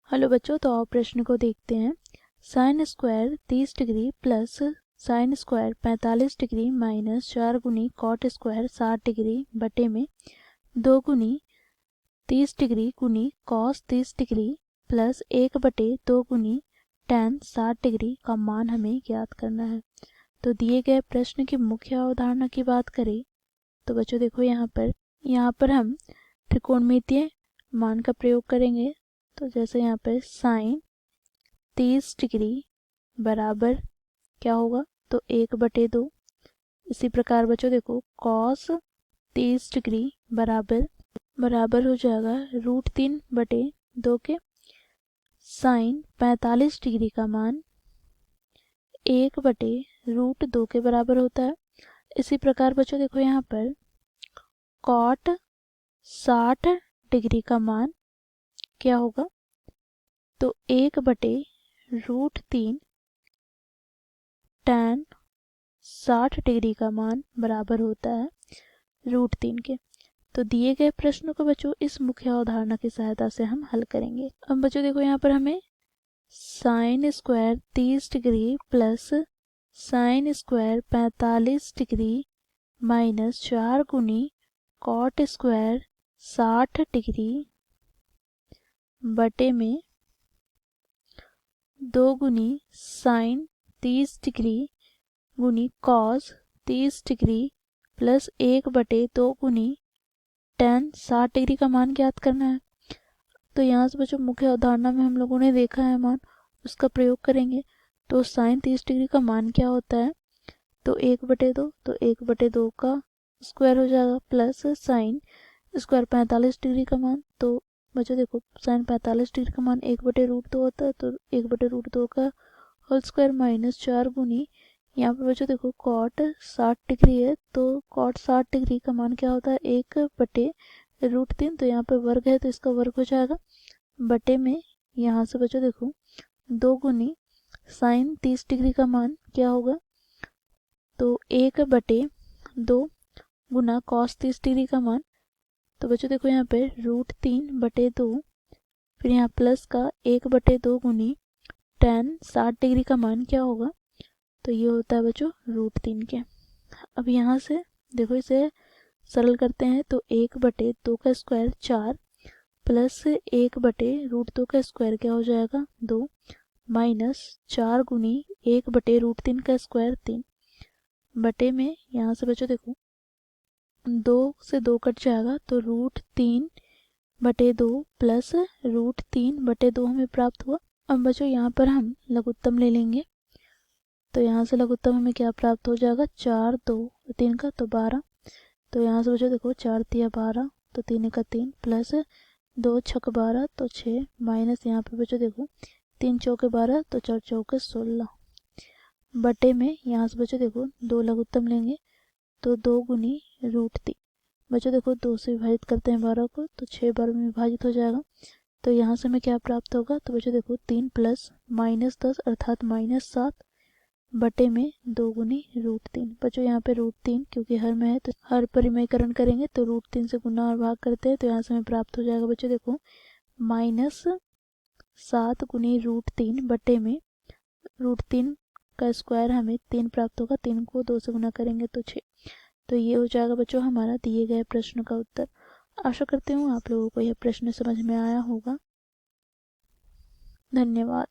Hello बच्चों, तो आओ प्रश्न को देखते हैं। Sine square 30 degree plus sine square 45 degree minus 4 गुनी कॉट स्क्वायर 60 डिग्री बटे में 2 गुनी 30 डिग्री गुनी कॉस 30 डिग्री प्लस 1 बटे 2 गुनी tan 60 डिग्री का मान हमें ज्ञात करना है। तो दिए गए प्रश्न की मुख्य अवधारणा की बात करें तो बच्चों देखो यहाँ पर हम त्रिकोणमितीय मान का प्रयोग करेंगे। तो जैसे यहाँ पर साइन 30 डिग्री बराबर क्या होगा, तो 1/2। इसी प्रकार बच्चों देखो कॉस 30 डिग्री बराबर हो जाएगा √3/2 के। साइन 45 डिग्री का मान 1/√2 के बराबर होता है। इसी प्रकार बच्चों देखो यहाँ पर कॉट 60 डिग्री का मान क्या होगा, तो 1/√3 tan 60 डिग्री का मान बराबर होता है √3 के। तो दिए गए प्रश्नों को बच्चों इस मुख्य अवधारणा की सहायता से हम हल करेंगे। अब बच्चों देखो यहाँ पर हमें sine square 30 degree plus sine square 45 degree minus 4 गुनी कॉट स्क्वायर 60 डिग्री बटे में 2 गुनी साइन 30 डिग्री गुनी कॉस 30 डिग्री प्लस 1/2 गुनी tan 60 डिग्री का मान ज्ञात करना है। तो यहाँ से बच्चों मुख्य अवधारणा में हम लोगों ने देखा है मान, उसका प्रयोग करेंगे। तो साइन 30 डिग्री का मान क्या होता है, तो 1/2, तो 1/2 का स्क्वायर हो जाएगा प्लस साइन स्क्वायर 45 डिग्री का मान। तो बच्चों देखो साइन 45 डिग्री का मान 1/√2 होता है, तो 1/√2 का होल स्क्वायर माइनस 4 गुनी यहाँ पर बच्चों देखो कॉट 60 डिग्री है, तो कॉट 60 डिग्री का मान क्या होता है 1/√3। तो यहाँ पर वर्ग है तो इसका वर्ग हो जाएगा बटे में यहाँ से बच्चों देखो 2 गुनी साइन 30 डिग्री का मान क्या होगा, तो 1/2 गुना कॉस 30 डिग्री का मान। तो बच्चों देखो यहाँ पे √3/2 फिर यहाँ प्लस का 1/2 गुनी tan 60 डिग्री का मान क्या होगा, तो ये होता है बच्चों √3 के। अब यहाँ से देखो इसे सरल करते हैं तो 1/2 का स्क्वायर 4 प्लस 1/√2 का स्क्वायर क्या हो जाएगा 2 माइनस 4 गुनी 1/√3 का स्क्वायर 3 बटे में यहाँ से बच्चों देखो 2 से 2 कट जाएगा तो √3/2 प्लस √3/2 हमें प्राप्त हुआ। अब बच्चों यहाँ पर हम लघुत्तम ले लेंगे। तो यहाँ से लघुत्तम हमें क्या प्राप्त हो जाएगा 4 2 3 का तो 12। तो यहाँ से बच्चों देखो 4 तिया 12 तो 3 का 3 प्लस 2 छक 12 तो 6 माइनस यहाँ पे बच्चों देखो 3 चौके 12 तो 4 चौके 16 बटे में यहाँ से बच्चों देखो 2 लघुत्तम लेंगे तो 2 गुनी √3। बच्चों देखो 2 से विभाजित करते हैं 12 को तो 6 बार में विभाजित हो जाएगा। तो यहाँ से हमें क्या प्राप्त होगा, तो बच्चों देखो 3 प्लस -10 अर्थात -7 बटे में 2 गुनी √3। बच्चों यहाँ पे √3 क्योंकि हर में है तो हर परिमयकरण करेंगे तो √3 से गुना और भाग करते हैं तो यहाँ से हमें प्राप्त हो जाएगा बच्चों देखो -7 गुनी √3 बटे में √3 का स्क्वायर हमें 3 प्राप्त होगा, 3 को 2 से गुना करेंगे तो 6। तो ये हो जाएगा बच्चों हमारा दिए गए प्रश्न का उत्तर। आशा करती हूँ आप लोगों को यह प्रश्न समझ में आया होगा। धन्यवाद।